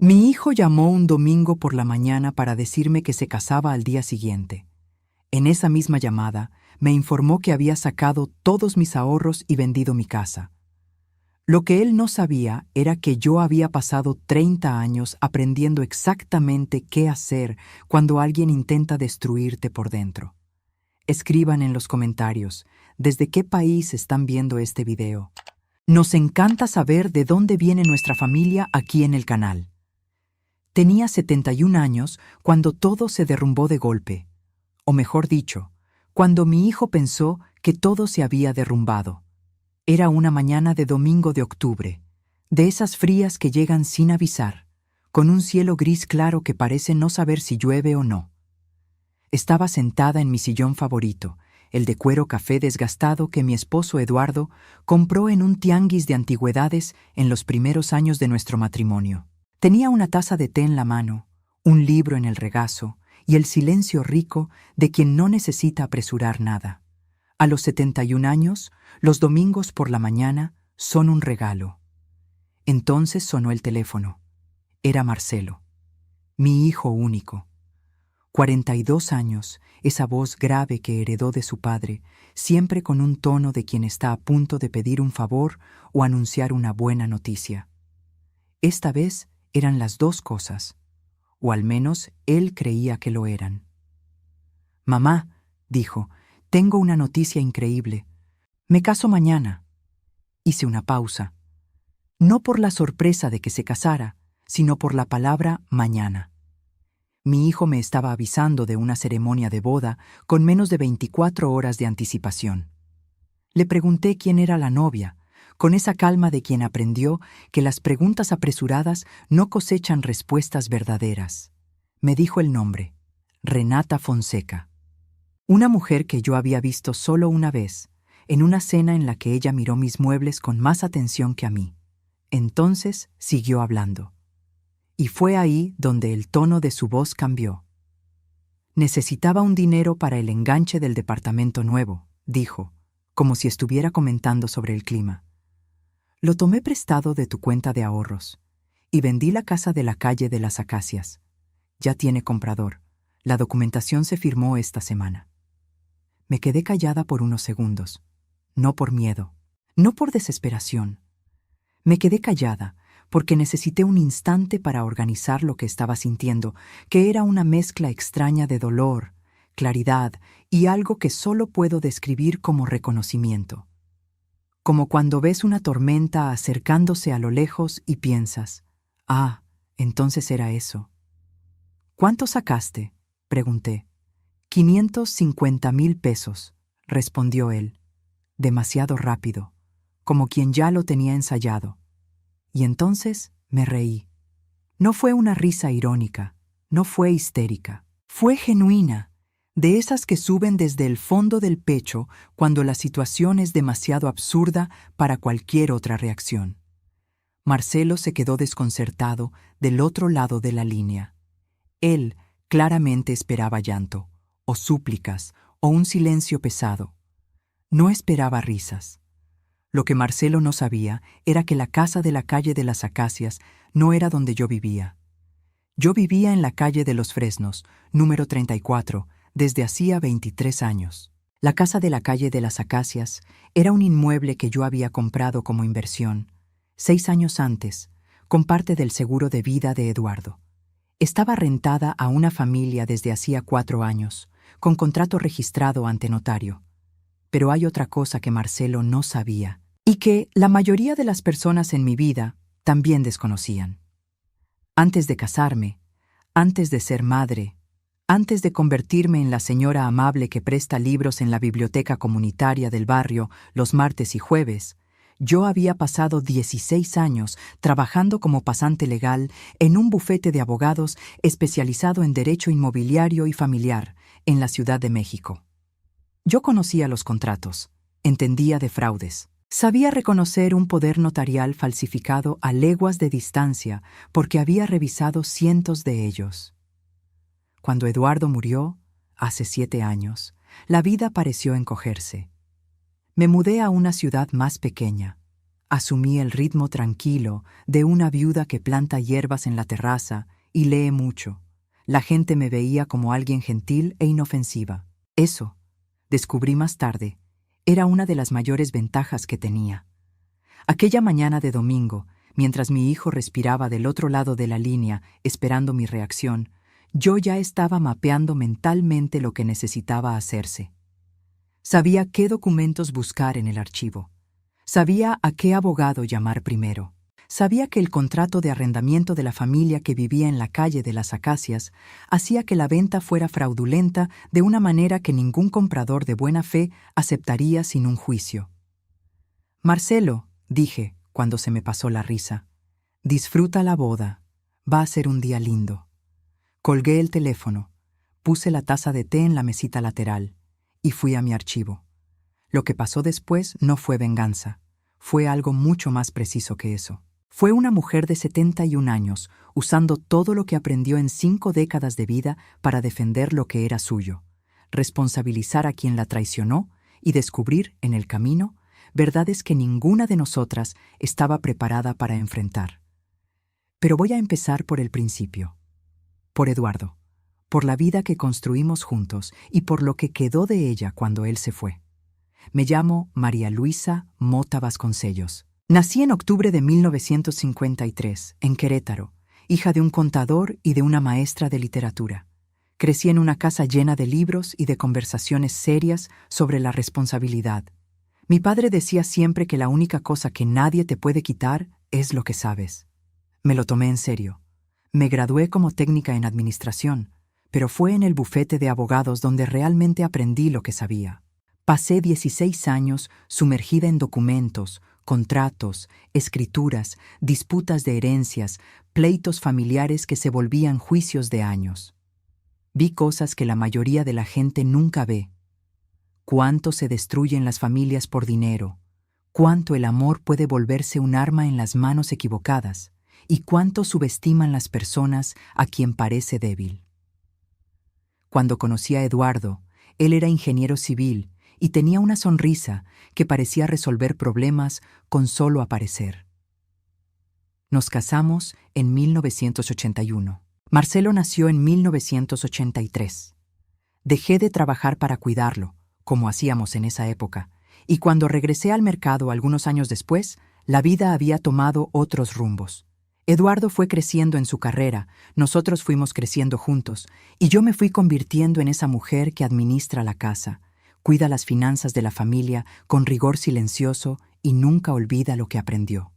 Mi hijo llamó un domingo por la mañana para decirme que se casaba al día siguiente. En esa misma llamada, me informó que había sacado todos mis ahorros y vendido mi casa. Lo que él no sabía era que yo había pasado 30 años aprendiendo exactamente qué hacer cuando alguien intenta destruirte por dentro. Escriban en los comentarios desde qué país están viendo este video. Nos encanta saber de dónde viene nuestra familia aquí en el canal. Tenía 71 años cuando todo se derrumbó de golpe. O mejor dicho, cuando mi hijo pensó que todo se había derrumbado. Era una mañana de domingo de octubre, de esas frías que llegan sin avisar, con un cielo gris claro que parece no saber si llueve o no. Estaba sentada en mi sillón favorito, el de cuero café desgastado que mi esposo Eduardo compró en un tianguis de antigüedades en los primeros años de nuestro matrimonio. Tenía una taza de té en la mano, un libro en el regazo y el silencio rico de quien no necesita apresurar nada. A los 71 años, los domingos por la mañana son un regalo. Entonces sonó el teléfono. Era Marcelo, mi hijo único. 42 años, esa voz grave que heredó de su padre, siempre con un tono de quien está a punto de pedir un favor o anunciar una buena noticia. Esta vez eran las dos cosas, o al menos él creía que lo eran. «Mamá», dijo, «tengo una noticia increíble. Me caso mañana». Hice una pausa. No por la sorpresa de que se casara, sino por la palabra mañana. Mi hijo me estaba avisando de una ceremonia de boda con menos de 24 horas de anticipación. Le pregunté quién era la novia, con esa calma de quien aprendió que las preguntas apresuradas no cosechan respuestas verdaderas. Me dijo el nombre, Renata Fonseca. Una mujer que yo había visto solo una vez, en una cena en la que ella miró mis muebles con más atención que a mí. Entonces siguió hablando. Y fue ahí donde el tono de su voz cambió. «Necesitaba un dinero para el enganche del departamento nuevo», dijo, como si estuviera comentando sobre el clima. «Lo tomé prestado de tu cuenta de ahorros y vendí la casa de la calle de las Acacias. Ya tiene comprador. La documentación se firmó esta semana». Me quedé callada por unos segundos. No por miedo, no por desesperación. Me quedé callada porque necesité un instante para organizar lo que estaba sintiendo, que era una mezcla extraña de dolor, claridad y algo que solo puedo describir como reconocimiento. Como cuando ves una tormenta acercándose a lo lejos y piensas, «Ah, entonces era eso». «¿Cuánto sacaste?», pregunté. «550,000 pesos», respondió él, demasiado rápido, como quien ya lo tenía ensayado. Y entonces me reí. No fue una risa irónica, no fue histérica, fue genuina, de esas que suben desde el fondo del pecho cuando la situación es demasiado absurda para cualquier otra reacción. Marcelo se quedó desconcertado del otro lado de la línea. Él claramente esperaba llanto, o súplicas, o un silencio pesado. No esperaba risas. Lo que Marcelo no sabía era que la casa de la calle de las Acacias no era donde yo vivía. Yo vivía en la calle de los Fresnos, número 34, desde hacía 23 años. La casa de la calle de las Acacias era un inmueble que yo había comprado como inversión, 6 años antes, con parte del seguro de vida de Eduardo. Estaba rentada a una familia desde hacía 4 años, con contrato registrado ante notario. Pero hay otra cosa que Marcelo no sabía, y que la mayoría de las personas en mi vida también desconocían. Antes de casarme, antes de ser madre, antes de convertirme en la señora amable que presta libros en la biblioteca comunitaria del barrio los martes y jueves, yo había pasado 16 años trabajando como pasante legal en un bufete de abogados especializado en derecho inmobiliario y familiar en la Ciudad de México. Yo conocía los contratos, entendía de fraudes, sabía reconocer un poder notarial falsificado a leguas de distancia porque había revisado cientos de ellos. Cuando Eduardo murió, hace 7 años, la vida pareció encogerse. Me mudé a una ciudad más pequeña, Asumí el ritmo tranquilo de una viuda que planta hierbas en la terraza y lee mucho. La gente me veía como alguien gentil e inofensiva. Eso, descubrí más tarde, era una de las mayores ventajas que tenía. Aquella mañana de domingo, mientras mi hijo respiraba del otro lado de la línea esperando mi reacción, yo ya estaba mapeando mentalmente lo que necesitaba hacerse. Sabía qué documentos buscar en el archivo. Sabía a qué abogado llamar primero. Sabía que el contrato de arrendamiento de la familia que vivía en la calle de las Acacias hacía que la venta fuera fraudulenta de una manera que ningún comprador de buena fe aceptaría sin un juicio. «Marcelo», dije cuando se me pasó la risa, «disfruta la boda. Va a ser un día lindo». Colgué el teléfono, puse la taza de té en la mesita lateral y fui a mi archivo. Lo que pasó después no fue venganza, fue algo mucho más preciso que eso. Fue una mujer de 71 años, usando todo lo que aprendió en 5 décadas de vida para defender lo que era suyo, responsabilizar a quien la traicionó y descubrir, en el camino, verdades que ninguna de nosotras estaba preparada para enfrentar. Pero voy a empezar por el principio. Por Eduardo, por la vida que construimos juntos y por lo que quedó de ella cuando él se fue. Me llamo María Luisa Mota Vasconcellos. Nací en octubre de 1953, en Querétaro, hija de un contador y de una maestra de literatura. Crecí en una casa llena de libros y de conversaciones serias sobre la responsabilidad. Mi padre decía siempre que la única cosa que nadie te puede quitar es lo que sabes. Me lo tomé en serio. Me gradué como técnica en administración, pero fue en el bufete de abogados donde realmente aprendí lo que sabía. Pasé 16 años sumergida en documentos, contratos, escrituras, disputas de herencias, pleitos familiares que se volvían juicios de años. Vi cosas que la mayoría de la gente nunca ve. Cuánto se destruyen las familias por dinero, cuánto el amor puede volverse un arma en las manos equivocadas y cuánto subestiman las personas a quien parece débil. Cuando conocí a Eduardo, él era ingeniero civil y tenía una sonrisa que parecía resolver problemas con solo aparecer. Nos casamos en 1981. Marcelo nació en 1983. Dejé de trabajar para cuidarlo, como hacíamos en esa época, y cuando regresé al mercado algunos años después, la vida había tomado otros rumbos. Eduardo fue creciendo en su carrera, nosotros fuimos creciendo juntos, y yo me fui convirtiendo en esa mujer que administra la casa, cuida las finanzas de la familia con rigor silencioso y nunca olvida lo que aprendió.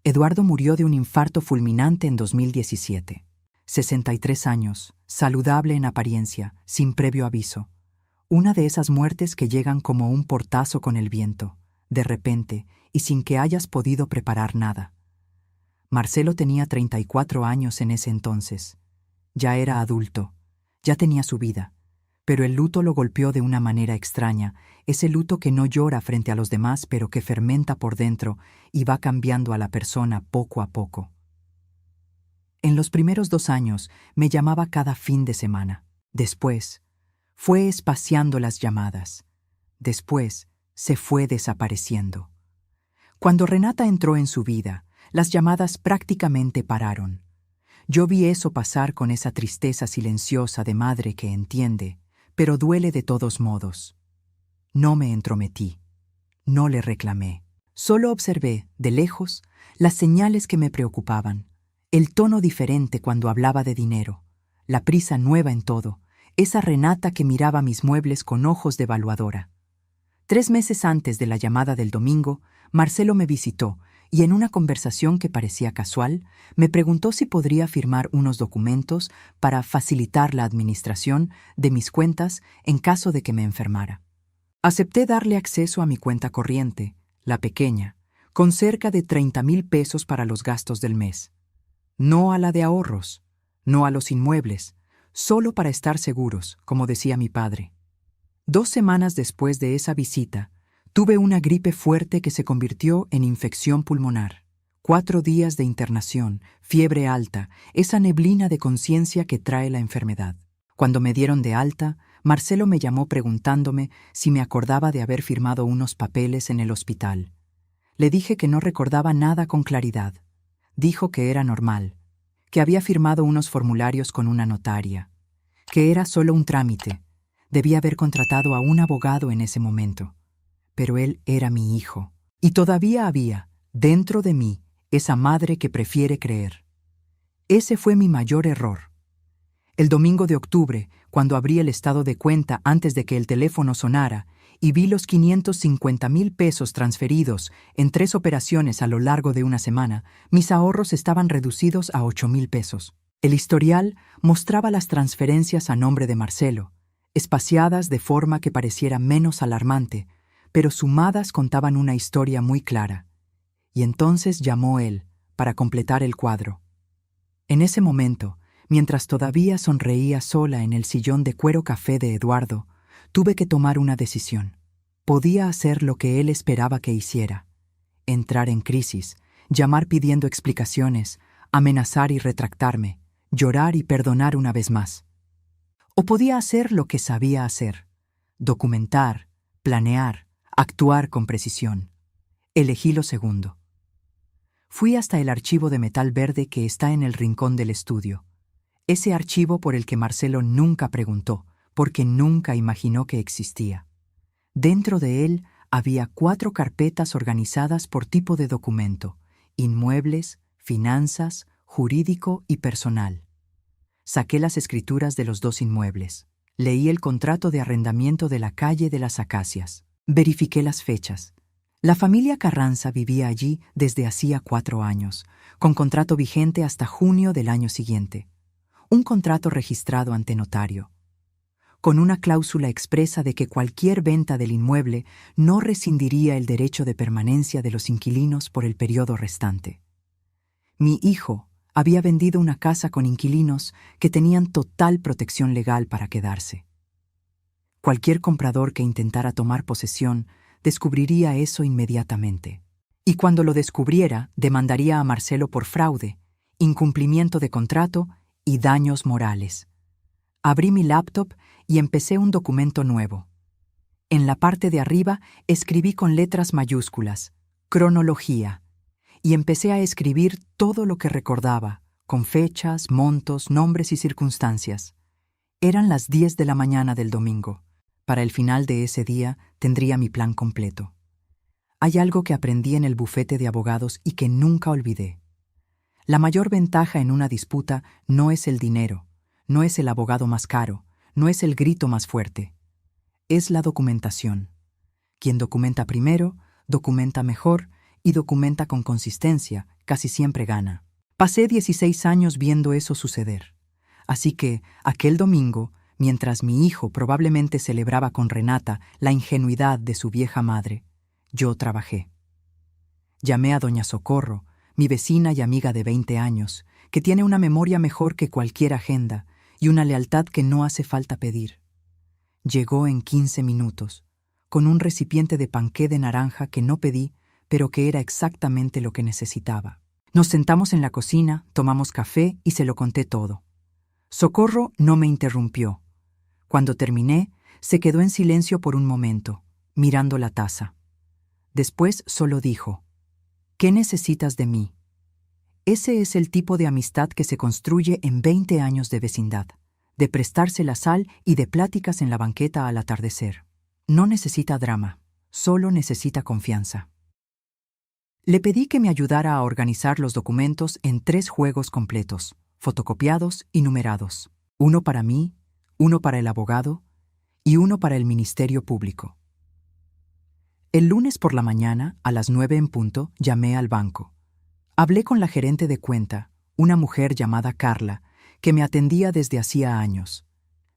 Eduardo murió de un infarto fulminante en 2017. 63 años, saludable en apariencia, sin previo aviso. Una de esas muertes que llegan como un portazo con el viento, de repente y sin que hayas podido preparar nada. Marcelo tenía 34 años en ese entonces. Ya era adulto, ya tenía su vida. Pero el luto lo golpeó de una manera extraña, ese luto que no llora frente a los demás, pero que fermenta por dentro y va cambiando a la persona poco a poco. En los primeros 2 años me llamaba cada fin de semana. Después, fue espaciando las llamadas. Después, se fue desapareciendo. Cuando Renata entró en su vida, las llamadas prácticamente pararon. Yo vi eso pasar con esa tristeza silenciosa de madre que entiende, pero duele de todos modos. No me entrometí, no le reclamé. Solo observé, de lejos, las señales que me preocupaban. El tono diferente cuando hablaba de dinero, la prisa nueva en todo, esa Renata que miraba mis muebles con ojos de evaluadora. 3 meses antes de la llamada del domingo, Marcelo me visitó y en una conversación que parecía casual, me preguntó si podría firmar unos documentos para facilitar la administración de mis cuentas en caso de que me enfermara. Acepté darle acceso a mi cuenta corriente, la pequeña, con cerca de 30,000 pesos para los gastos del mes. No a la de ahorros, no a los inmuebles, solo para estar seguros, como decía mi padre. 2 semanas después de esa visita, tuve una gripe fuerte que se convirtió en infección pulmonar. 4 días de internación, fiebre alta, esa neblina de conciencia que trae la enfermedad. Cuando me dieron de alta, Marcelo me llamó preguntándome si me acordaba de haber firmado unos papeles en el hospital. Le dije que no recordaba nada con claridad. Dijo que era normal, que había firmado unos formularios con una notaria, que era solo un trámite. Debía haber contratado a un abogado en ese momento. Pero él era mi hijo. Y todavía había, dentro de mí, esa madre que prefiere creer. Ese fue mi mayor error. El domingo de octubre, cuando abrí el estado de cuenta antes de que el teléfono sonara y vi los 550,000 pesos transferidos en 3 operaciones a lo largo de una semana, mis ahorros estaban reducidos a 8,000 pesos. El historial mostraba las transferencias a nombre de Marcelo, espaciadas de forma que pareciera menos alarmante, pero sumadas contaban una historia muy clara. Y entonces llamó él, para completar el cuadro. En ese momento, mientras todavía sonreía sola en el sillón de cuero café de Eduardo, tuve que tomar una decisión. Podía hacer lo que él esperaba que hiciera: entrar en crisis, llamar pidiendo explicaciones, amenazar y retractarme, llorar y perdonar una vez más. O podía hacer lo que sabía hacer: documentar, planear, actuar con precisión. Elegí lo segundo. Fui hasta el archivo de metal verde que está en el rincón del estudio. Ese archivo por el que Marcelo nunca preguntó, porque nunca imaginó que existía. Dentro de él había 4 carpetas organizadas por tipo de documento: inmuebles, finanzas, jurídico y personal. Saqué las escrituras de los 2 inmuebles. Leí el contrato de arrendamiento de la calle de las Acacias. Verifiqué las fechas. La familia Carranza vivía allí desde hacía 4 años, con contrato vigente hasta junio del año siguiente. Un contrato registrado ante notario, con una cláusula expresa de que cualquier venta del inmueble no rescindiría el derecho de permanencia de los inquilinos por el periodo restante. Mi hijo había vendido una casa con inquilinos que tenían total protección legal para quedarse. Cualquier comprador que intentara tomar posesión descubriría eso inmediatamente. Y cuando lo descubriera, demandaría a Marcelo por fraude, incumplimiento de contrato y daños morales. Abrí mi laptop y empecé un documento nuevo. En la parte de arriba escribí con letras mayúsculas: cronología, y empecé a escribir todo lo que recordaba, con fechas, montos, nombres y circunstancias. Eran las 10 de la mañana del domingo. Para el final de ese día tendría mi plan completo. Hay algo que aprendí en el bufete de abogados y que nunca olvidé. La mayor ventaja en una disputa no es el dinero, no es el abogado más caro, no es el grito más fuerte. Es la documentación. Quien documenta primero, documenta mejor y documenta con consistencia, casi siempre gana. Pasé 16 años viendo eso suceder. Así que, aquel domingo, mientras mi hijo probablemente celebraba con Renata la ingenuidad de su vieja madre, yo trabajé. Llamé a doña Socorro, mi vecina y amiga de 20 años, que tiene una memoria mejor que cualquier agenda y una lealtad que no hace falta pedir. Llegó en 15 minutos, con un recipiente de panqué de naranja que no pedí, pero que era exactamente lo que necesitaba. Nos sentamos en la cocina, tomamos café y se lo conté todo. Socorro no me interrumpió. Cuando terminé, se quedó en silencio por un momento, mirando la taza. Después solo dijo: ¿qué necesitas de mí? Ese es el tipo de amistad que se construye en 20 años de vecindad, de prestarse la sal y de pláticas en la banqueta al atardecer. No necesita drama, solo necesita confianza. Le pedí que me ayudara a organizar los documentos en 3 juegos completos, fotocopiados y numerados. Uno para mí, uno para el abogado y uno para el Ministerio Público. El lunes por la mañana, a las 9 en punto, llamé al banco. Hablé con la gerente de cuenta, una mujer llamada Carla, que me atendía desde hacía años.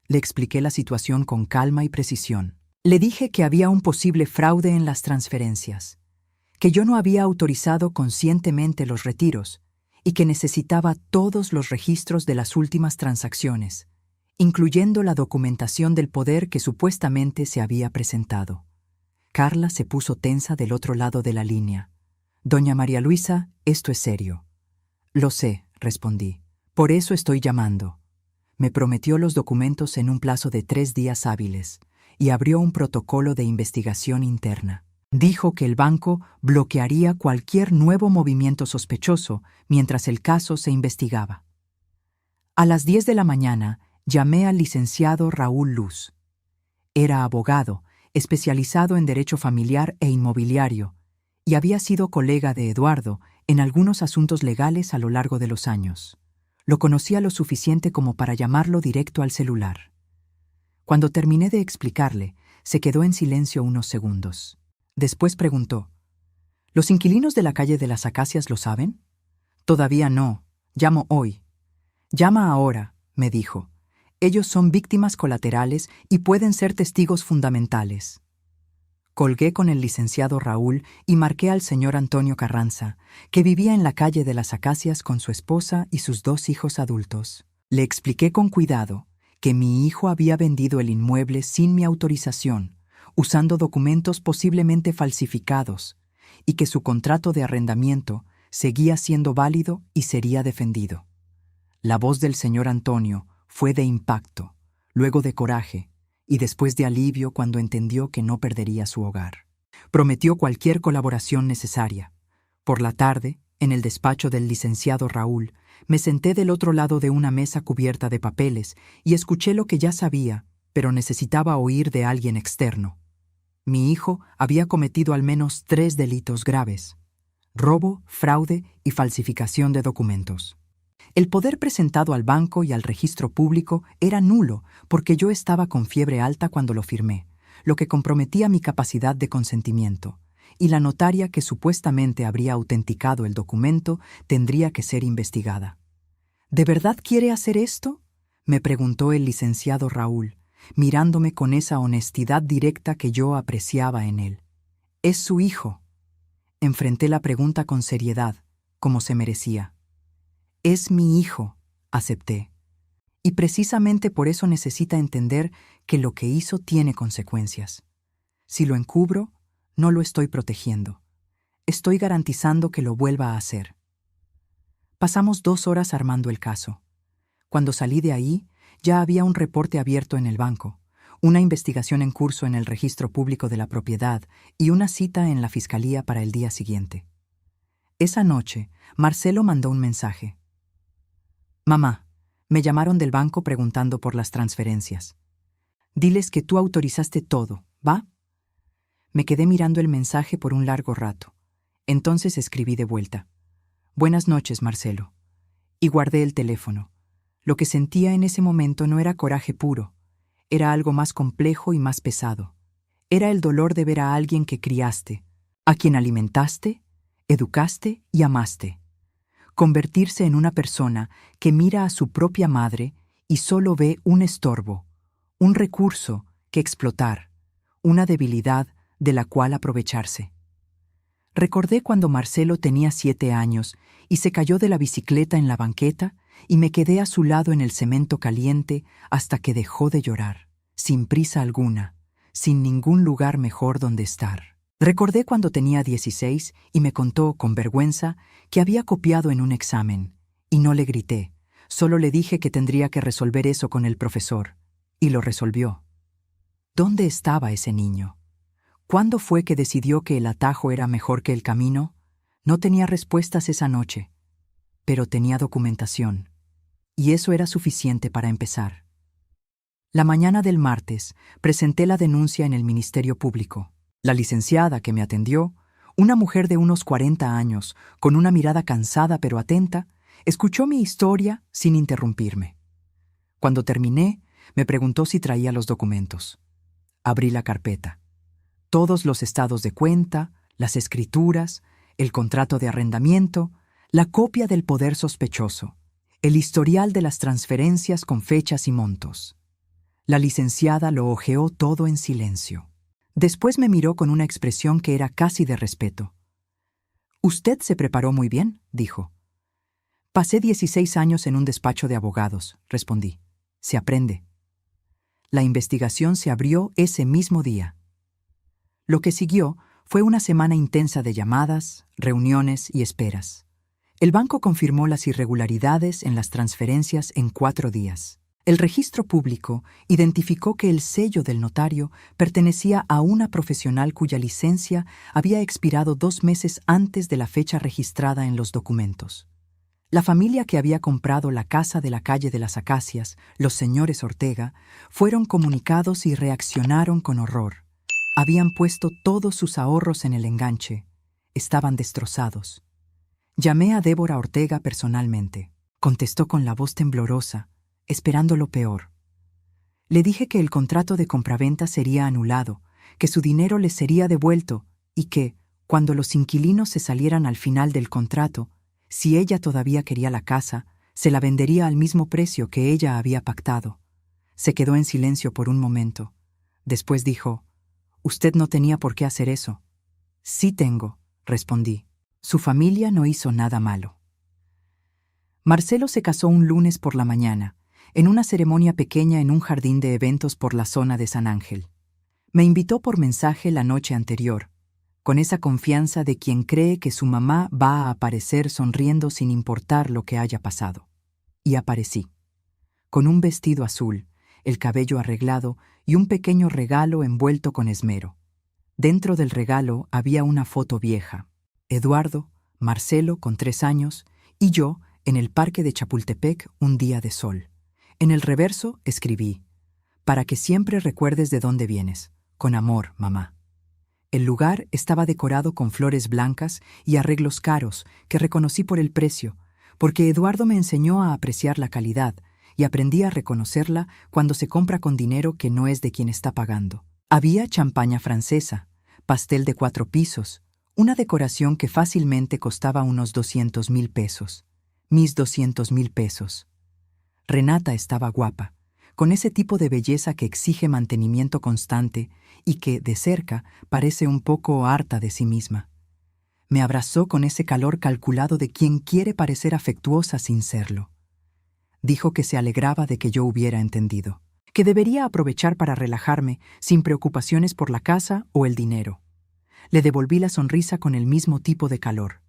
Le expliqué la situación con calma y precisión. Le dije que había un posible fraude en las transferencias, que yo no había autorizado conscientemente los retiros y que necesitaba todos los registros de las últimas transacciones, incluyendo la documentación del poder que supuestamente se había presentado. Carla se puso tensa del otro lado de la línea. «Doña María Luisa, esto es serio». «Lo sé», respondí. «Por eso estoy llamando». Me prometió los documentos en un plazo de 3 días hábiles y abrió un protocolo de investigación interna. Dijo que el banco bloquearía cualquier nuevo movimiento sospechoso mientras el caso se investigaba. A las 10 de la mañana llamé al licenciado Raúl Luz. Era abogado, especializado en derecho familiar e inmobiliario, y había sido colega de Eduardo en algunos asuntos legales a lo largo de los años. Lo conocía lo suficiente como para llamarlo directo al celular. Cuando terminé de explicarle, se quedó en silencio unos segundos. Después preguntó: ¿Los inquilinos de la calle de las Acacias lo saben? Todavía no. Llamo hoy. Llama ahora, me dijo. Ellos son víctimas colaterales y pueden ser testigos fundamentales. Colgué con el licenciado Raúl y marqué al señor Antonio Carranza, que vivía en la calle de las Acacias con su esposa y sus 2 hijos adultos. Le expliqué con cuidado que mi hijo había vendido el inmueble sin mi autorización, usando documentos posiblemente falsificados, y que su contrato de arrendamiento seguía siendo válido y sería defendido. La voz del señor Antonio fue de impacto, luego de coraje, y después de alivio cuando entendió que no perdería su hogar. Prometió cualquier colaboración necesaria. Por la tarde, en el despacho del licenciado Raúl, me senté del otro lado de una mesa cubierta de papeles y escuché lo que ya sabía, pero necesitaba oír de alguien externo. Mi hijo había cometido al menos 3 delitos graves: robo, fraude y falsificación de documentos. El poder presentado al banco y al registro público era nulo porque yo estaba con fiebre alta cuando lo firmé, lo que comprometía mi capacidad de consentimiento, y la notaria que supuestamente habría autenticado el documento tendría que ser investigada. ¿De verdad quiere hacer esto?, me preguntó el licenciado Raúl, mirándome con esa honestidad directa que yo apreciaba en él. Es su hijo. Enfrenté la pregunta con seriedad, como se merecía. Es mi hijo, acepté. Y precisamente por eso necesita entender que lo que hizo tiene consecuencias. Si lo encubro, no lo estoy protegiendo. Estoy garantizando que lo vuelva a hacer. Pasamos 2 horas armando el caso. Cuando salí de ahí, ya había un reporte abierto en el banco, una investigación en curso en el registro público de la propiedad y una cita en la fiscalía para el día siguiente. Esa noche, Marcelo mandó un mensaje. Mamá, me llamaron del banco preguntando por las transferencias. Diles que tú autorizaste todo, ¿va? Me quedé mirando el mensaje por un largo rato. Entonces escribí de vuelta: Buenas noches, Marcelo. Y guardé el teléfono. Lo que sentía en ese momento no era coraje puro, era algo más complejo y más pesado. Era el dolor de ver a alguien que criaste, a quien alimentaste, educaste y amaste. Convertirse en una persona que mira a su propia madre y solo ve un estorbo, un recurso que explotar, una debilidad de la cual aprovecharse. Recordé cuando Marcelo tenía 7 años y se cayó de la bicicleta en la banqueta y me quedé a su lado en el cemento caliente hasta que dejó de llorar, sin prisa alguna, sin ningún lugar mejor donde estar. Recordé cuando tenía 16 y me contó, con vergüenza, que había copiado en un examen, y no le grité, solo le dije que tendría que resolver eso con el profesor, y lo resolvió. ¿Dónde estaba ese niño? ¿Cuándo fue que decidió que el atajo era mejor que el camino? No tenía respuestas esa noche, pero tenía documentación, y eso era suficiente para empezar. La mañana del martes, presenté la denuncia en el Ministerio Público. La licenciada que me atendió, una mujer de unos 40 años, con una mirada cansada pero atenta, escuchó mi historia sin interrumpirme. Cuando terminé, me preguntó si traía los documentos. Abrí la carpeta. Todos los estados de cuenta, las escrituras, el contrato de arrendamiento, la copia del poder sospechoso, el historial de las transferencias con fechas y montos. La licenciada lo hojeó todo en silencio. Después me miró con una expresión que era casi de respeto. «Usted se preparó muy bien», dijo. «Pasé 16 años en un despacho de abogados», respondí. «Se aprende». La investigación se abrió ese mismo día. Lo que siguió fue una semana intensa de llamadas, reuniones y esperas. El banco confirmó las irregularidades en las transferencias en 4 días. El registro público identificó que el sello del notario pertenecía a una profesional cuya licencia había expirado 2 meses antes de la fecha registrada en los documentos. La familia que había comprado la casa de la calle de las Acacias, los señores Ortega, fueron comunicados y reaccionaron con horror. Habían puesto todos sus ahorros en el enganche. Estaban destrozados. Llamé a Débora Ortega personalmente. Contestó con la voz temblorosa, esperando lo peor. Le dije que el contrato de compraventa sería anulado, que su dinero les sería devuelto y que, cuando los inquilinos se salieran al final del contrato, si ella todavía quería la casa, se la vendería al mismo precio que ella había pactado. Se quedó en silencio por un momento. Después dijo: «Usted no tenía por qué hacer eso». «Sí tengo», respondí. «Su familia no hizo nada malo». Marcelo se casó un lunes por la mañana, en una ceremonia pequeña en un jardín de eventos por la zona de San Ángel. Me invitó por mensaje la noche anterior, con esa confianza de quien cree que su mamá va a aparecer sonriendo sin importar lo que haya pasado. Y aparecí, con un vestido azul, el cabello arreglado y un pequeño regalo envuelto con esmero. Dentro del regalo había una foto vieja. Eduardo, Marcelo con 3 años y yo en el parque de Chapultepec un día de sol. En el reverso escribí: «Para que siempre recuerdes de dónde vienes. Con amor, mamá». El lugar estaba decorado con flores blancas y arreglos caros que reconocí por el precio, porque Eduardo me enseñó a apreciar la calidad y aprendí a reconocerla cuando se compra con dinero que no es de quien está pagando. Había champaña francesa, pastel de 4 pisos, una decoración que fácilmente costaba unos 200,000 pesos. Mis 200,000 pesos. Renata estaba guapa, con ese tipo de belleza que exige mantenimiento constante y que, de cerca, parece un poco harta de sí misma. Me abrazó con ese calor calculado de quien quiere parecer afectuosa sin serlo. Dijo que se alegraba de que yo hubiera entendido, que debería aprovechar para relajarme sin preocupaciones por la casa o el dinero. Le devolví la sonrisa con el mismo tipo de calor.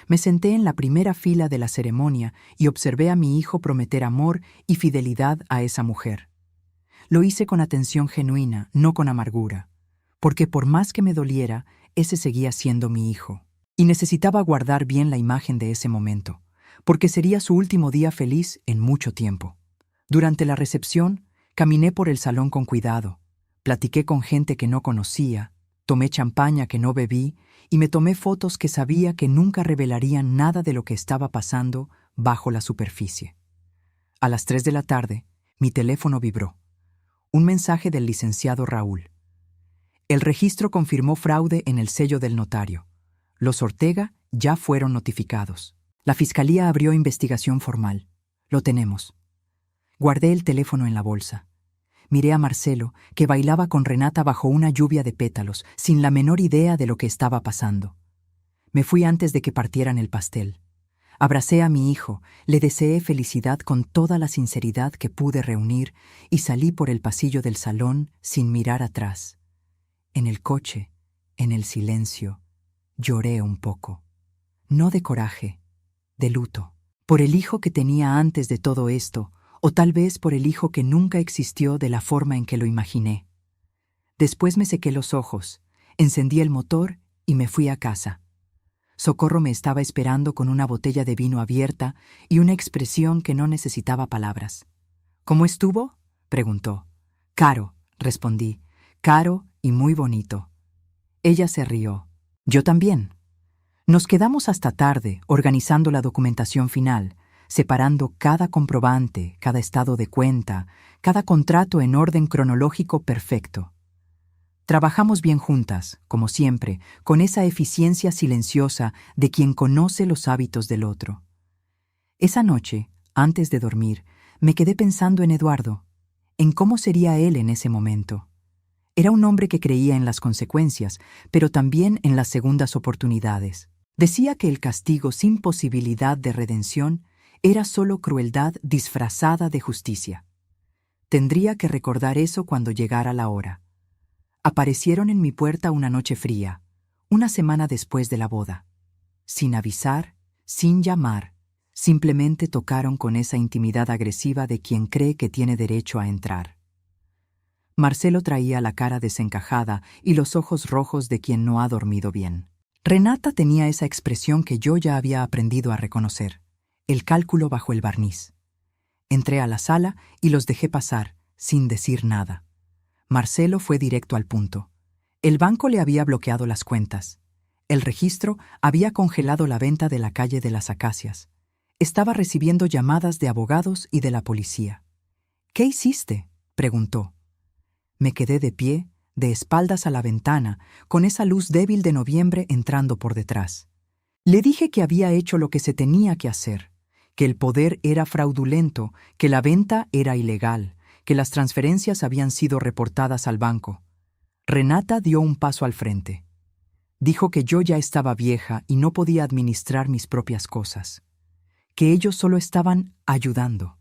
Me senté en la primera fila de la ceremonia y observé a mi hijo prometer amor y fidelidad a esa mujer. Lo hice con atención genuina, no con amargura, porque por más que me doliera, ese seguía siendo mi hijo. Y necesitaba guardar bien la imagen de ese momento, porque sería su último día feliz en mucho tiempo. Durante la recepción, caminé por el salón con cuidado, platiqué con gente que no conocía, tomé champaña que no bebí y me tomé fotos que sabía que nunca revelarían nada de lo que estaba pasando bajo la superficie. A las 3 de la tarde, mi teléfono vibró. Un mensaje del licenciado Raúl. El registro confirmó fraude en el sello del notario. Los Ortega ya fueron notificados. La fiscalía abrió investigación formal. Lo tenemos. Guardé el teléfono en la bolsa. Miré a Marcelo, que bailaba con Renata bajo una lluvia de pétalos, sin la menor idea de lo que estaba pasando. Me fui antes de que partieran el pastel. Abracé a mi hijo, le deseé felicidad con toda la sinceridad que pude reunir y salí por el pasillo del salón sin mirar atrás. En el coche, en el silencio, lloré un poco. No de coraje, de luto. Por el hijo que tenía antes de todo esto, o tal vez por el hijo que nunca existió de la forma en que lo imaginé. Después me sequé los ojos, encendí el motor y me fui a casa. Socorro me estaba esperando con una botella de vino abierta y una expresión que no necesitaba palabras. «¿Cómo estuvo?», preguntó. «Caro», respondí, «caro y muy bonito». Ella se rió. Yo también. Nos quedamos hasta tarde organizando la documentación final, separando cada comprobante, cada estado de cuenta, cada contrato en orden cronológico perfecto. Trabajamos bien juntas, como siempre, con esa eficiencia silenciosa de quien conoce los hábitos del otro. Esa noche, antes de dormir, me quedé pensando en Eduardo, en cómo sería él en ese momento. Era un hombre que creía en las consecuencias, pero también en las segundas oportunidades. Decía que el castigo sin posibilidad de redención era solo crueldad disfrazada de justicia. Tendría que recordar eso cuando llegara la hora. Aparecieron en mi puerta una noche fría, una semana después de la boda. Sin avisar, sin llamar, Simplemente tocaron con esa intimidad agresiva de quien cree que tiene derecho a entrar. Marcelo traía la cara desencajada y los ojos rojos de quien no ha dormido bien. Renata tenía esa expresión que yo ya había aprendido a reconocer, el cálculo bajo el barniz. Entré a la sala y los dejé pasar, sin decir nada. Marcelo fue directo al punto. El banco le había bloqueado las cuentas. El registro había congelado la venta de la calle de las Acacias. Estaba recibiendo llamadas de abogados y de la policía. «¿Qué hiciste?», preguntó. Me quedé de pie, de espaldas a la ventana, con esa luz débil de noviembre entrando por detrás. Le dije que había hecho lo que se tenía que hacer, que el poder era fraudulento, que la venta era ilegal, que las transferencias habían sido reportadas al banco. Renata dio un paso al frente. Dijo que yo ya estaba vieja y no podía administrar mis propias cosas, que ellos solo estaban ayudando,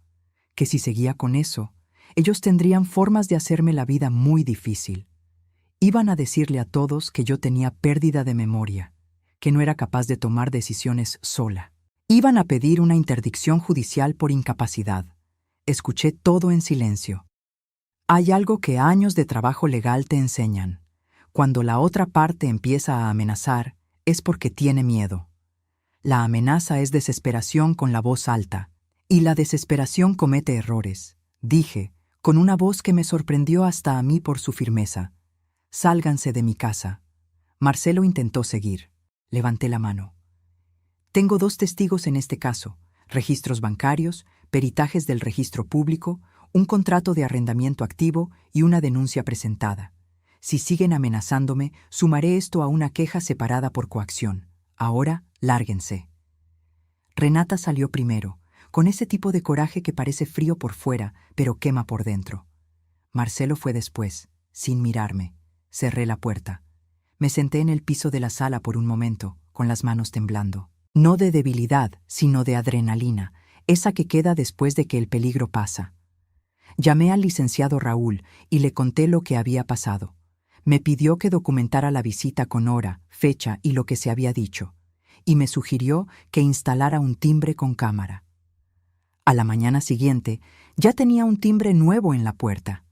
que si seguía con eso, ellos tendrían formas de hacerme la vida muy difícil. Iban a decirle a todos que yo tenía pérdida de memoria, que no era capaz de tomar decisiones sola. Iban a pedir una interdicción judicial por incapacidad. Escuché todo en silencio. Hay algo que años de trabajo legal te enseñan. Cuando la otra parte empieza a amenazar, es porque tiene miedo. La amenaza es desesperación con la voz alta, y la desesperación comete errores. Dije, con una voz que me sorprendió hasta a mí por su firmeza. «Sálganse de mi casa». Marcelo intentó seguir. Levanté la mano. «Tengo 2 testigos en este caso, registros bancarios, peritajes del registro público, un contrato de arrendamiento activo y una denuncia presentada. Si siguen amenazándome, sumaré esto a una queja separada por coacción. Ahora, lárguense». Renata salió primero, con ese tipo de coraje que parece frío por fuera, pero quema por dentro. Marcelo fue después, sin mirarme. Cerré la puerta. Me senté en el piso de la sala por un momento, con las manos temblando. No de debilidad, sino de adrenalina, esa que queda después de que el peligro pasa. Llamé al licenciado Raúl y le conté lo que había pasado. Me pidió que documentara la visita con hora, fecha y lo que se había dicho, y me sugirió que instalara un timbre con cámara. A la mañana siguiente, ya tenía un timbre nuevo en la puerta.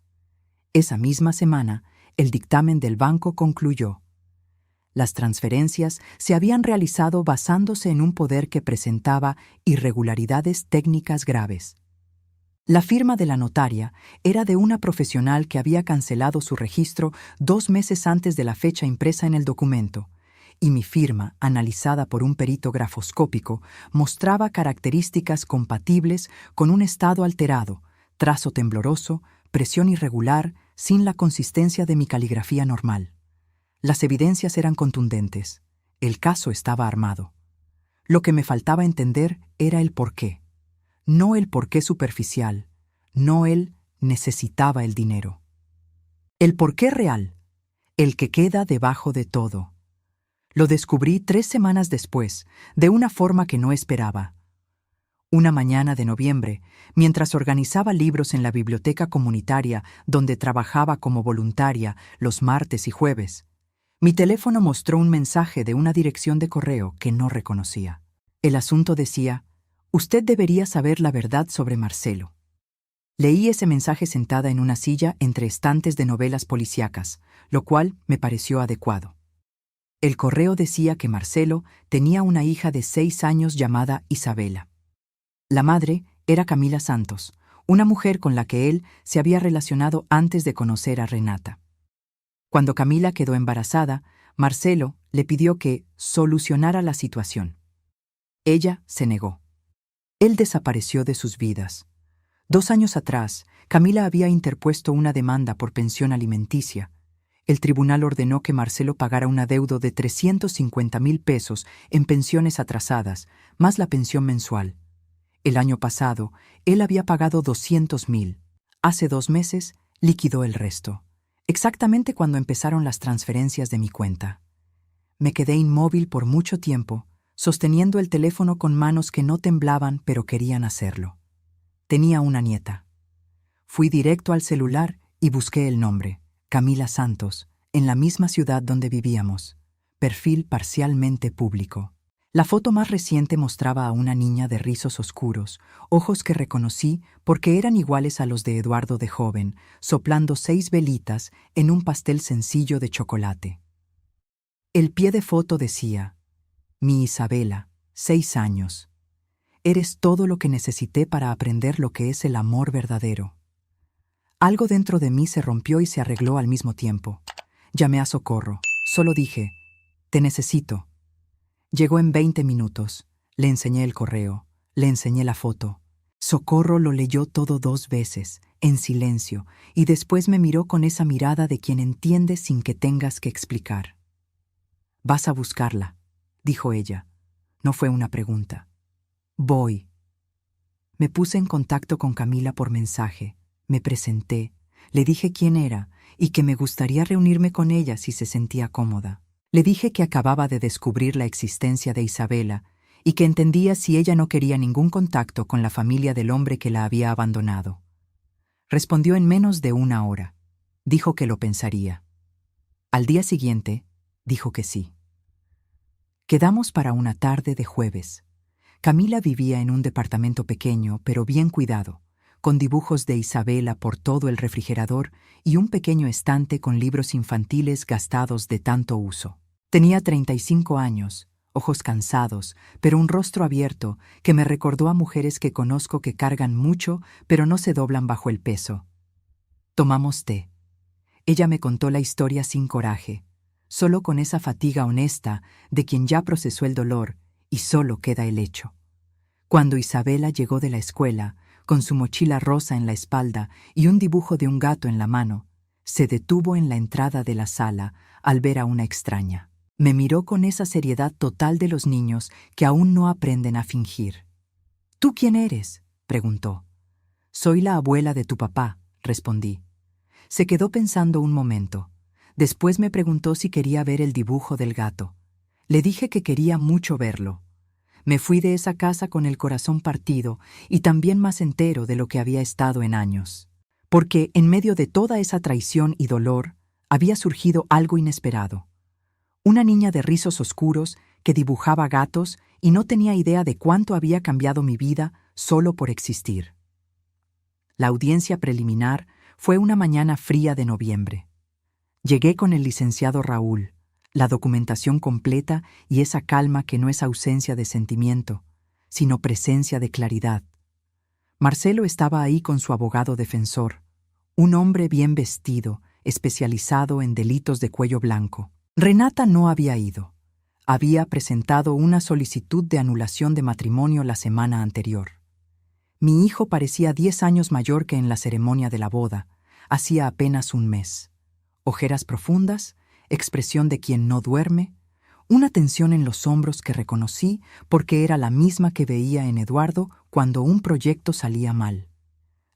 Esa misma semana, el dictamen del banco concluyó. Las transferencias se habían realizado basándose en un poder que presentaba irregularidades técnicas graves. La firma de la notaria era de una profesional que había cancelado su registro 2 meses antes de la fecha impresa en el documento, y mi firma, analizada por un perito grafoscópico, mostraba características compatibles con un estado alterado, trazo tembloroso, presión irregular, sin la consistencia de mi caligrafía normal. Las evidencias eran contundentes. El caso estaba armado. Lo que me faltaba entender era el porqué. No el porqué superficial, no el necesitaba el dinero. El porqué real, el que queda debajo de todo. Lo descubrí 3 semanas después, de una forma que no esperaba. Una mañana de noviembre, mientras organizaba libros en la biblioteca comunitaria donde trabajaba como voluntaria los martes y jueves, mi teléfono mostró un mensaje de una dirección de correo que no reconocía. El asunto decía: «Usted debería saber la verdad sobre Marcelo». Leí ese mensaje sentada en una silla entre estantes de novelas policíacas, lo cual me pareció adecuado. El correo decía que Marcelo tenía una hija de 6 años llamada Isabela. La madre era Camila Santos, una mujer con la que él se había relacionado antes de conocer a Renata. Cuando Camila quedó embarazada, Marcelo le pidió que solucionara la situación. Ella se negó. Él desapareció de sus vidas. 2 años atrás, Camila había interpuesto una demanda por pensión alimenticia. El tribunal ordenó que Marcelo pagara un adeudo de 350,000 pesos en pensiones atrasadas, más la pensión mensual. El año pasado, él había pagado 200,000. Hace 2 meses, liquidó el resto, exactamente cuando empezaron las transferencias de mi cuenta. Me quedé inmóvil por mucho tiempo, sosteniendo el teléfono con manos que no temblaban pero querían hacerlo. Tenía una nieta. Fui directo al celular y busqué el nombre, Camila Santos, en la misma ciudad donde vivíamos. Perfil parcialmente público. La foto más reciente mostraba a una niña de rizos oscuros, ojos que reconocí porque eran iguales a los de Eduardo de joven, soplando 6 velitas en un pastel sencillo de chocolate. El pie de foto decía: Mi Isabela, 6 años. Eres todo lo que necesité para aprender lo que es el amor verdadero. Algo dentro de mí se rompió y se arregló al mismo tiempo. Llamé a Socorro. Solo dije: Te necesito. Llegó en 20 minutos. Le enseñé el correo. Le enseñé la foto. Socorro lo leyó todo 2 veces, en silencio, y después me miró con esa mirada de quien entiende sin que tengas que explicar. «Vas a buscarla», dijo ella. No fue una pregunta. «Voy». Me puse en contacto con Camila por mensaje. Me presenté. Le dije quién era y que me gustaría reunirme con ella si se sentía cómoda. Le dije que acababa de descubrir la existencia de Isabela y que entendía si ella no quería ningún contacto con la familia del hombre que la había abandonado. Respondió en menos de 1 hora. Dijo que lo pensaría. Al día siguiente, dijo que sí. Quedamos para una tarde de jueves. Camila vivía en un departamento pequeño, pero bien cuidado, con dibujos de Isabela por todo el refrigerador y un pequeño estante con libros infantiles gastados de tanto uso. Tenía 35 años, ojos cansados, pero un rostro abierto que me recordó a mujeres que conozco que cargan mucho, pero no se doblan bajo el peso. Tomamos té. Ella me contó la historia sin coraje, solo con esa fatiga honesta de quien ya procesó el dolor y solo queda el hecho. Cuando Isabela llegó de la escuela, con su mochila rosa en la espalda y un dibujo de un gato en la mano, se detuvo en la entrada de la sala al ver a una extraña. Me miró con esa seriedad total de los niños que aún no aprenden a fingir. «¿Tú quién eres?», preguntó. «Soy la abuela de tu papá», respondí. Se quedó pensando un momento. Después me preguntó si quería ver el dibujo del gato. Le dije que quería mucho verlo. Me fui de esa casa con el corazón partido y también más entero de lo que había estado en años. Porque en medio de toda esa traición y dolor, había surgido algo inesperado. Una niña de rizos oscuros que dibujaba gatos y no tenía idea de cuánto había cambiado mi vida solo por existir. La audiencia preliminar fue una mañana fría de noviembre. Llegué con el licenciado Raúl, la documentación completa y esa calma que no es ausencia de sentimiento, sino presencia de claridad. Marcelo estaba ahí con su abogado defensor, un hombre bien vestido, especializado en delitos de cuello blanco. Renata no había ido. Había presentado una solicitud de anulación de matrimonio la semana anterior. Mi hijo parecía 10 años mayor que en la ceremonia de la boda, hacía apenas un mes. Ojeras profundas, expresión de quien no duerme, una tensión en los hombros que reconocí porque era la misma que veía en Eduardo cuando un proyecto salía mal.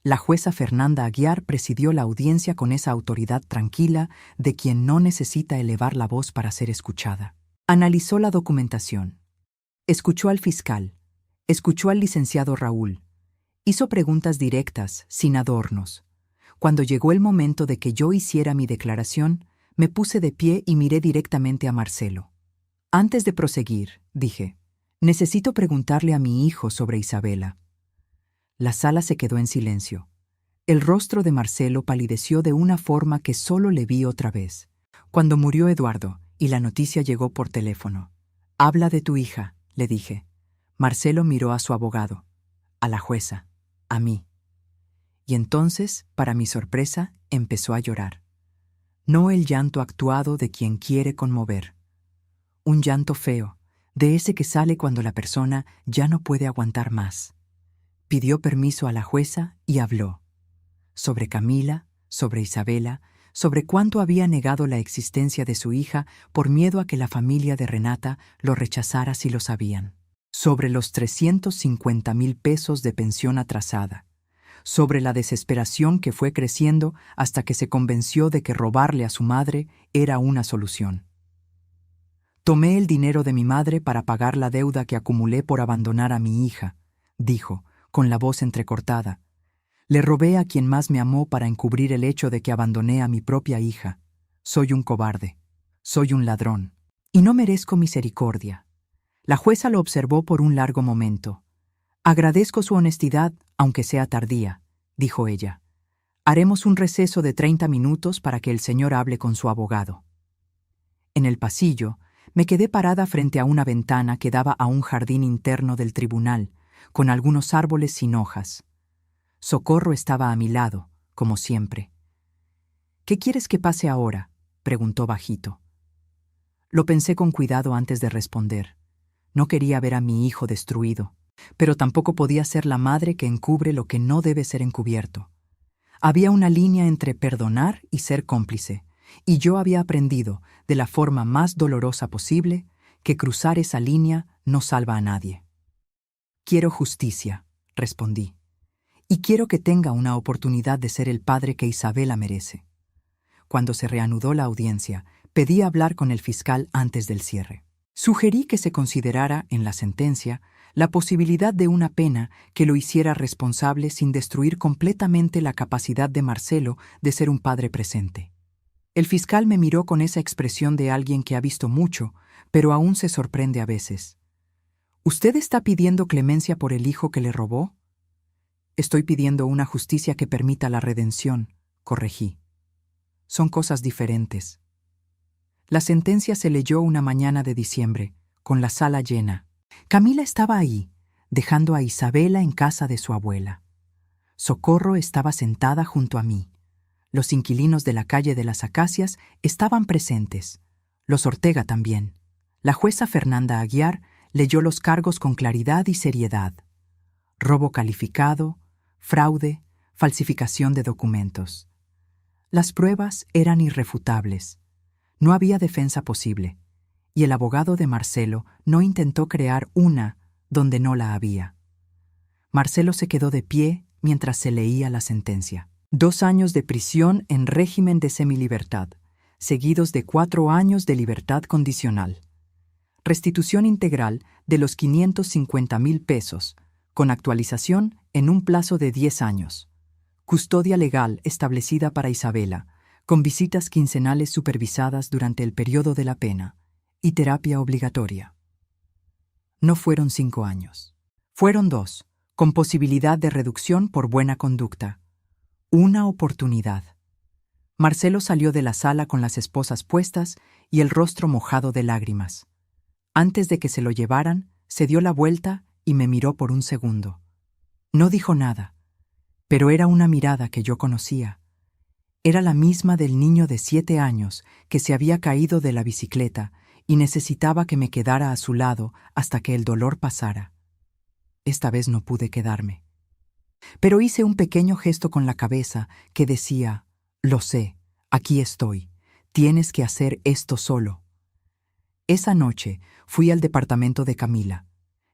La jueza Fernanda Aguiar presidió la audiencia con esa autoridad tranquila de quien no necesita elevar la voz para ser escuchada. Analizó la documentación. Escuchó al fiscal. Escuchó al licenciado Raúl. Hizo preguntas directas, sin adornos. Cuando llegó el momento de que yo hiciera mi declaración, me puse de pie y miré directamente a Marcelo. Antes de proseguir, dije, necesito preguntarle a mi hijo sobre Isabela. La sala se quedó en silencio. El rostro de Marcelo palideció de una forma que solo le vi otra vez. Cuando murió Eduardo y la noticia llegó por teléfono. «Habla de tu hija», le dije. Marcelo miró a su abogado, a la jueza, a mí. Y entonces, para mi sorpresa, empezó a llorar. No el llanto actuado de quien quiere conmover. Un llanto feo, de ese que sale cuando la persona ya no puede aguantar más. Pidió permiso a la jueza y habló. Sobre Camila, sobre Isabela, sobre cuánto había negado la existencia de su hija por miedo a que la familia de Renata lo rechazara si lo sabían. Sobre los 350,000 pesos de pensión atrasada. Sobre la desesperación que fue creciendo hasta que se convenció de que robarle a su madre era una solución. Tomé el dinero de mi madre para pagar la deuda que acumulé por abandonar a mi hija, dijo, con la voz entrecortada. Le robé a quien más me amó para encubrir el hecho de que abandoné a mi propia hija. Soy un cobarde. Soy un ladrón. Y no merezco misericordia. La jueza lo observó por un largo momento. «Agradezco su honestidad, aunque sea tardía», dijo ella. «Haremos un receso de 30 minutos para que el señor hable con su abogado». En el pasillo, me quedé parada frente a una ventana que daba a un jardín interno del tribunal, con algunos árboles sin hojas. Socorro estaba a mi lado, como siempre. «¿Qué quieres que pase ahora?», preguntó bajito. Lo pensé con cuidado antes de responder. No quería ver a mi hijo destruido, pero tampoco podía ser la madre que encubre lo que no debe ser encubierto. Había una línea entre perdonar y ser cómplice, y yo había aprendido, de la forma más dolorosa posible, que cruzar esa línea no salva a nadie. «Quiero justicia», respondí, «y quiero que tenga una oportunidad de ser el padre que Isabela merece». Cuando se reanudó la audiencia, pedí hablar con el fiscal antes del cierre. Sugerí que se considerara, en la sentencia, la posibilidad de una pena que lo hiciera responsable sin destruir completamente la capacidad de Marcelo de ser un padre presente. El fiscal me miró con esa expresión de alguien que ha visto mucho, pero aún se sorprende a veces. «¿Usted está pidiendo clemencia por el hijo que le robó?» «Estoy pidiendo una justicia que permita la redención», corregí. «Son cosas diferentes». La sentencia se leyó una mañana de diciembre, con la sala llena. Camila estaba ahí, dejando a Isabela en casa de su abuela. Socorro estaba sentada junto a mí. Los inquilinos de la calle de las Acacias estaban presentes. Los Ortega también. La jueza Fernanda Aguiar leyó los cargos con claridad y seriedad. Robo calificado, fraude, falsificación de documentos. Las pruebas eran irrefutables. No había defensa posible, y el abogado de Marcelo no intentó crear una donde no la había. Marcelo se quedó de pie mientras se leía la sentencia. 2 años de prisión en régimen de semilibertad, seguidos de 4 años de libertad condicional. Restitución integral de los 550,000 pesos, con actualización en un plazo de 10 años. Custodia legal establecida para Isabela, con visitas quincenales supervisadas durante el periodo de la pena, y terapia obligatoria. No fueron 5 años. Fueron 2, con posibilidad de reducción por buena conducta. Una oportunidad. Marcelo salió de la sala con las esposas puestas y el rostro mojado de lágrimas. Antes de que se lo llevaran, se dio la vuelta y me miró por un segundo. No dijo nada, pero era una mirada que yo conocía. Era la misma del niño de 7 años que se había caído de la bicicleta y necesitaba que me quedara a su lado hasta que el dolor pasara. Esta vez no pude quedarme. Pero hice un pequeño gesto con la cabeza que decía: «Lo sé, aquí estoy, tienes que hacer esto solo». Esa noche fui al departamento de Camila.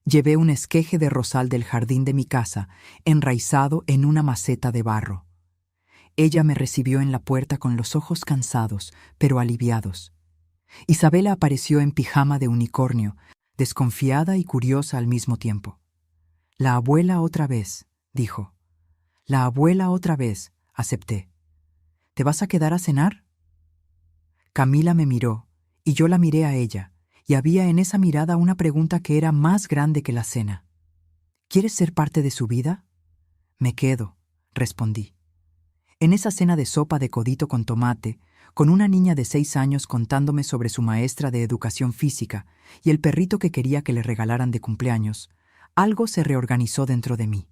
Llevé un esqueje de rosal del jardín de mi casa, enraizado en una maceta de barro. Ella me recibió en la puerta con los ojos cansados, pero aliviados. Isabela apareció en pijama de unicornio, desconfiada y curiosa al mismo tiempo. «La abuela otra vez», dijo. «La abuela otra vez», acepté. «¿Te vas a quedar a cenar?». Camila me miró, y yo la miré a ella, y había en esa mirada una pregunta que era más grande que la cena. «¿Quieres ser parte de su vida?». «Me quedo», respondí. En esa cena de sopa de codito con tomate, con una niña de 6 años contándome sobre su maestra de educación física y el perrito que quería que le regalaran de cumpleaños, algo se reorganizó dentro de mí.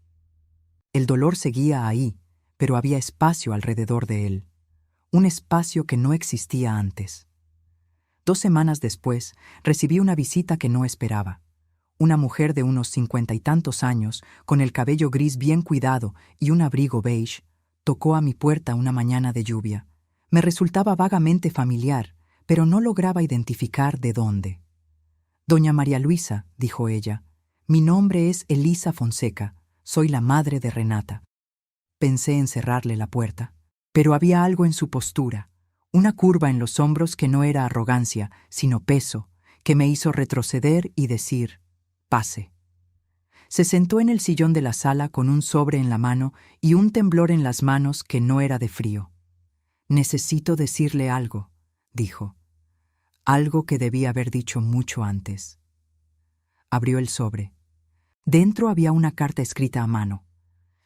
El dolor seguía ahí, pero había espacio alrededor de él. Un espacio que no existía antes. 2 semanas después, recibí una visita que no esperaba. Una mujer de unos 50 y tantos años, con el cabello gris bien cuidado y un abrigo beige, tocó a mi puerta una mañana de lluvia. Me resultaba vagamente familiar, pero no lograba identificar de dónde. «Doña María Luisa», dijo ella, «mi nombre es Elisa Fonseca, soy la madre de Renata». Pensé en cerrarle la puerta, pero había algo en su postura, una curva en los hombros que no era arrogancia, sino peso, que me hizo retroceder y decir: «Pase». Se sentó en el sillón de la sala con un sobre en la mano y un temblor en las manos que no era de frío. «Necesito decirle algo», dijo. Algo que debía haber dicho mucho antes. Abrió el sobre. Dentro había una carta escrita a mano.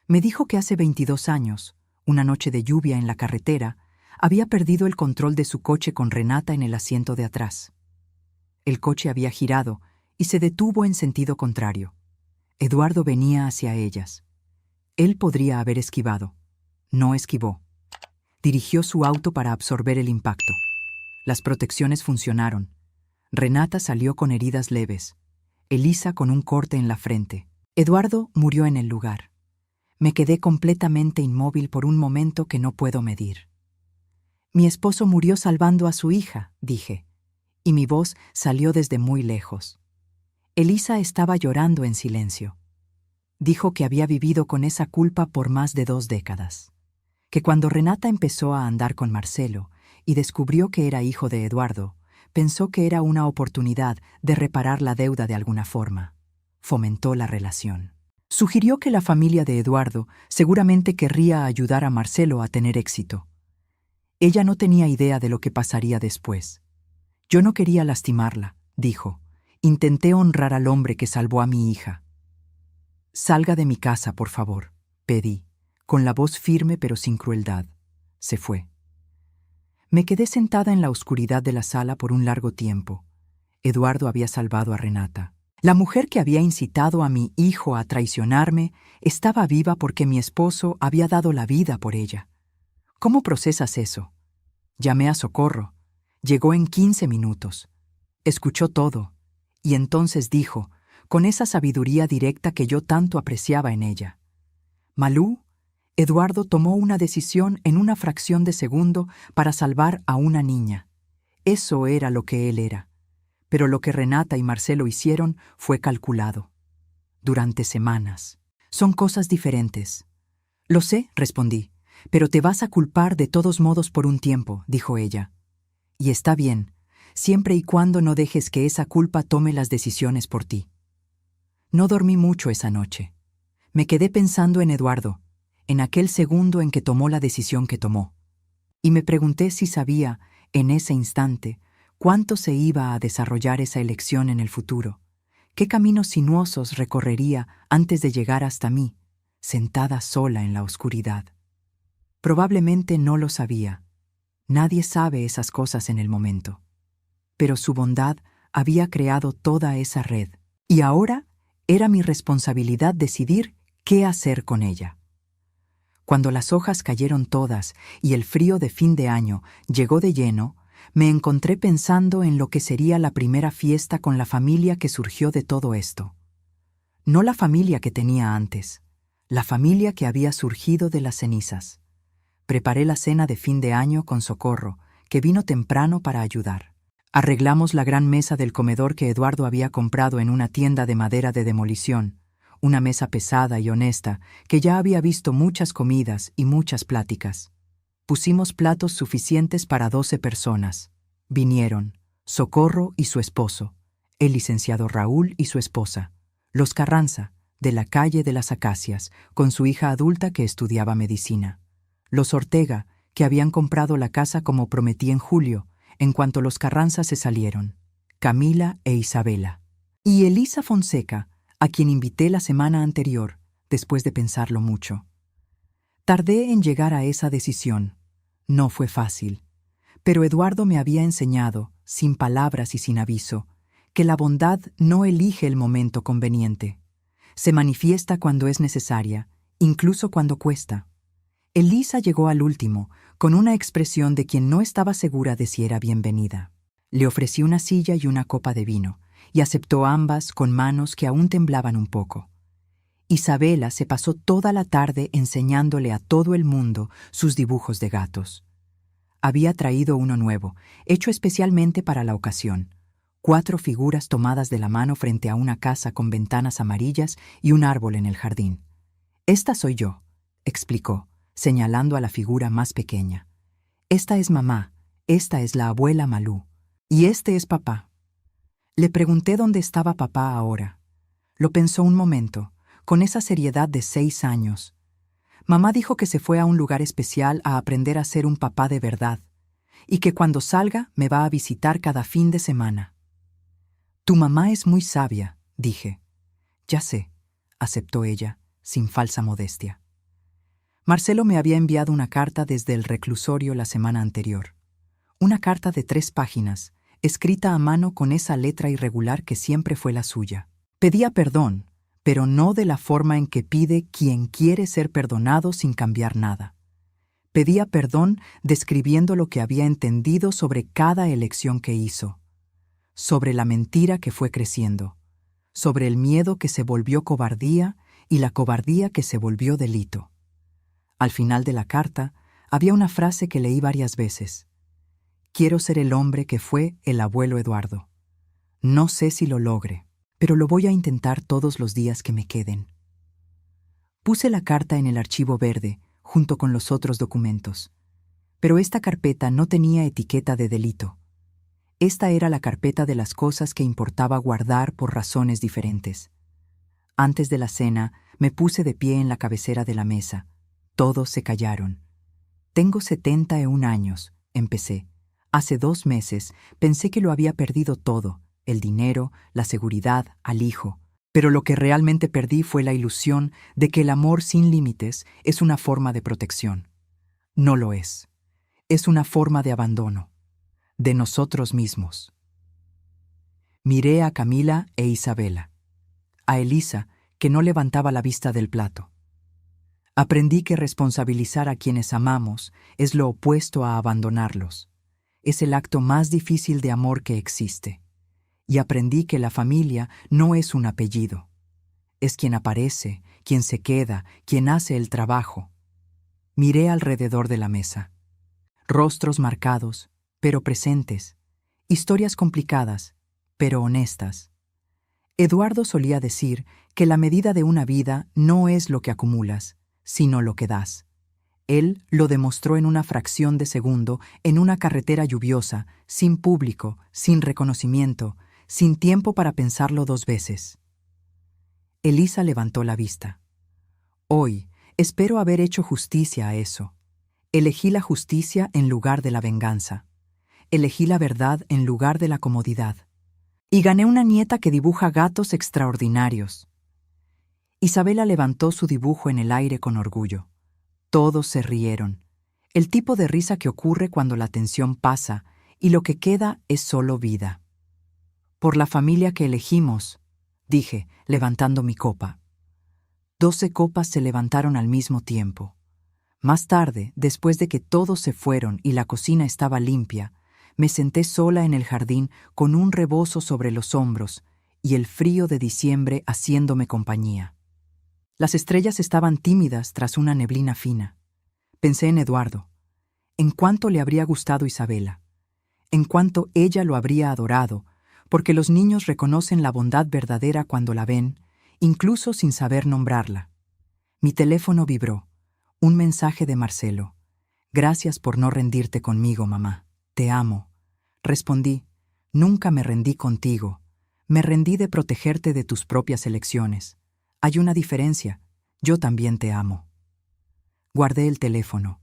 Me dijo que hace 22 años, una noche de lluvia en la carretera, había perdido el control de su coche con Renata en el asiento de atrás. El coche había girado y se detuvo en sentido contrario. Eduardo venía hacia ellas. Él podría haber esquivado. No esquivó. Dirigió su auto para absorber el impacto. Las protecciones funcionaron. Renata salió con heridas leves. Elisa con un corte en la frente. Eduardo murió en el lugar. Me quedé completamente inmóvil por un momento que no puedo medir. Mi esposo murió salvando a su hija, dije, y mi voz salió desde muy lejos. Elisa estaba llorando en silencio. Dijo que había vivido con esa culpa por más de 2 décadas. Que cuando Renata empezó a andar con Marcelo y descubrió que era hijo de Eduardo, pensó que era una oportunidad de reparar la deuda de alguna forma. Fomentó la relación. Sugirió que la familia de Eduardo seguramente querría ayudar a Marcelo a tener éxito. Ella no tenía idea de lo que pasaría después. Yo no quería lastimarla, dijo. Intenté honrar al hombre que salvó a mi hija. Salga de mi casa, por favor, pedí, con la voz firme pero sin crueldad. Se fue. Me quedé sentada en la oscuridad de la sala por un largo tiempo. Eduardo había salvado a Renata. La mujer que había incitado a mi hijo a traicionarme estaba viva porque mi esposo había dado la vida por ella. ¿Cómo procesas eso? Llamé a socorro. Llegó en 15 minutos. Escuchó todo. Y entonces dijo, con esa sabiduría directa que yo tanto apreciaba en ella: Malú, Eduardo tomó una decisión en una fracción de segundo para salvar a una niña. Eso era lo que él era. Pero lo que Renata y Marcelo hicieron fue calculado. Durante semanas. Son cosas diferentes. Lo sé, respondí, pero te vas a culpar de todos modos por un tiempo, dijo ella. Y está bien, siempre y cuando no dejes que esa culpa tome las decisiones por ti. No dormí mucho esa noche. Me quedé pensando en Eduardo, en aquel segundo en que tomó la decisión que tomó. Y me pregunté si sabía, en ese instante, cuánto se iba a desarrollar esa elección en el futuro, qué caminos sinuosos recorrería antes de llegar hasta mí, sentada sola en la oscuridad. Probablemente no lo sabía. Nadie sabe esas cosas en el momento. Pero su bondad había creado toda esa red, y ahora era mi responsabilidad decidir qué hacer con ella. Cuando las hojas cayeron todas y el frío de fin de año llegó de lleno, me encontré pensando en lo que sería la primera fiesta con la familia que surgió de todo esto. No la familia que tenía antes, la familia que había surgido de las cenizas. Preparé la cena de fin de año con Socorro, que vino temprano para ayudar. Arreglamos la gran mesa del comedor que Eduardo había comprado en una tienda de madera de demolición, una mesa pesada y honesta que ya había visto muchas comidas y muchas pláticas. Pusimos platos suficientes para 12 personas. Vinieron Socorro y su esposo, el licenciado Raúl y su esposa, los Carranza, de la calle de las Acacias, con su hija adulta que estudiaba medicina, los Ortega, que habían comprado la casa como prometí en julio, en cuanto los Carranza se salieron, Camila e Isabela, y Elisa Fonseca, a quien invité la semana anterior, después de pensarlo mucho. Tardé en llegar a esa decisión. No fue fácil. Pero Eduardo me había enseñado, sin palabras y sin aviso, que la bondad no elige el momento conveniente. Se manifiesta cuando es necesaria, incluso cuando cuesta. Elisa llegó al último, con una expresión de quien no estaba segura de si era bienvenida. Le ofrecí una silla y una copa de vino, y aceptó ambas con manos que aún temblaban un poco. Isabela se pasó toda la tarde enseñándole a todo el mundo sus dibujos de gatos. Había traído uno nuevo, hecho especialmente para la ocasión. 4 figuras tomadas de la mano frente a una casa con ventanas amarillas y un árbol en el jardín. «Esta soy yo», explicó, señalando a la figura más pequeña. «Esta es mamá, esta es la abuela Malú, y este es papá». Le pregunté dónde estaba papá ahora. Lo pensó un momento, con esa seriedad de 6 años. Mamá dijo que se fue a un lugar especial a aprender a ser un papá de verdad, y que cuando salga me va a visitar cada fin de semana. «Tu mamá es muy sabia», dije. Ya sé, aceptó ella, sin falsa modestia. Marcelo me había enviado una carta desde el reclusorio la semana anterior. Una carta de 3 páginas, escrita a mano con esa letra irregular que siempre fue la suya. Pedía perdón, pero no de la forma en que pide quien quiere ser perdonado sin cambiar nada. Pedía perdón describiendo lo que había entendido sobre cada elección que hizo, sobre la mentira que fue creciendo, sobre el miedo que se volvió cobardía y la cobardía que se volvió delito. Al final de la carta había una frase que leí varias veces. Quiero ser el hombre que fue el abuelo Eduardo. No sé si lo logre, pero lo voy a intentar todos los días que me queden. Puse la carta en el archivo verde, junto con los otros documentos. Pero esta carpeta no tenía etiqueta de delito. Esta era la carpeta de las cosas que importaba guardar por razones diferentes. Antes de la cena, me puse de pie en la cabecera de la mesa. Todos se callaron. Tengo 71 años, empecé. Hace 2 meses pensé que lo había perdido todo, el dinero, la seguridad, al hijo. Pero lo que realmente perdí fue la ilusión de que el amor sin límites es una forma de protección. No lo es. Es una forma de abandono, de nosotros mismos. Miré a Camila e Isabela, a Elisa, que no levantaba la vista del plato. Aprendí que responsabilizar a quienes amamos es lo opuesto a abandonarlos. Es el acto más difícil de amor que existe. Y aprendí que la familia no es un apellido. Es quien aparece, quien se queda, quien hace el trabajo. Miré alrededor de la mesa. Rostros marcados, pero presentes. Historias complicadas, pero honestas. Eduardo solía decir que la medida de una vida no es lo que acumulas, sino lo que das. Él lo demostró en una fracción de segundo, en una carretera lluviosa, sin público, sin reconocimiento, sin tiempo para pensarlo 2 veces. Elisa levantó la vista. Hoy, espero haber hecho justicia a eso. Elegí la justicia en lugar de la venganza. Elegí la verdad en lugar de la comodidad. Y gané una nieta que dibuja gatos extraordinarios. Isabela levantó su dibujo en el aire con orgullo. Todos se rieron. El tipo de risa que ocurre cuando la tensión pasa y lo que queda es solo vida. Por la familia que elegimos, dije, levantando mi copa. 12 copas se levantaron al mismo tiempo. Más tarde, después de que todos se fueron y la cocina estaba limpia, me senté sola en el jardín con un rebozo sobre los hombros y el frío de diciembre haciéndome compañía. Las estrellas estaban tímidas tras una neblina fina. Pensé en Eduardo, en cuánto le habría gustado Isabela, en cuánto ella lo habría adorado, porque los niños reconocen la bondad verdadera cuando la ven, incluso sin saber nombrarla. Mi teléfono vibró. Un mensaje de Marcelo. Gracias por no rendirte conmigo, mamá. Te amo. Respondí. Nunca me rendí contigo. Me rendí de protegerte de tus propias elecciones. Hay una diferencia. Yo también te amo. Guardé el teléfono.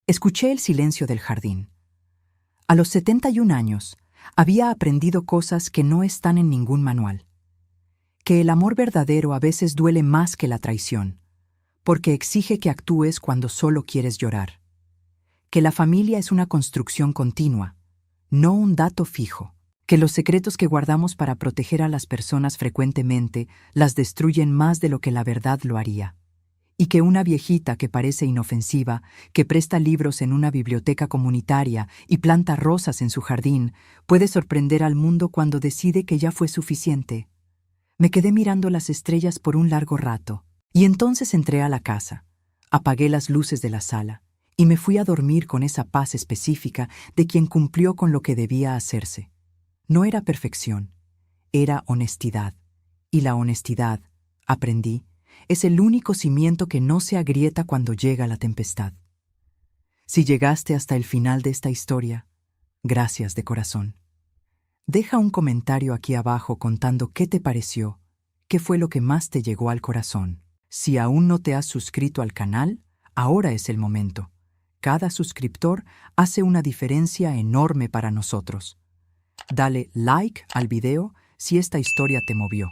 Escuché el silencio del jardín. A los 71 años, había aprendido cosas que no están en ningún manual. Que el amor verdadero a veces duele más que la traición, porque exige que actúes cuando solo quieres llorar. Que la familia es una construcción continua, no un dato fijo. Que los secretos que guardamos para proteger a las personas frecuentemente las destruyen más de lo que la verdad lo haría. Y que una viejita que parece inofensiva, que presta libros en una biblioteca comunitaria y planta rosas en su jardín, puede sorprender al mundo cuando decide que ya fue suficiente. Me quedé mirando las estrellas por un largo rato, y entonces entré a la casa, apagué las luces de la sala, y me fui a dormir con esa paz específica de quien cumplió con lo que debía hacerse. No era perfección, era honestidad, y la honestidad, aprendí, es el único cimiento que no se agrieta cuando llega la tempestad. Si llegaste hasta el final de esta historia, gracias de corazón. Deja un comentario aquí abajo contando qué te pareció, qué fue lo que más te llegó al corazón. Si aún no te has suscrito al canal, ahora es el momento. Cada suscriptor hace una diferencia enorme para nosotros. Dale like al video si esta historia te movió.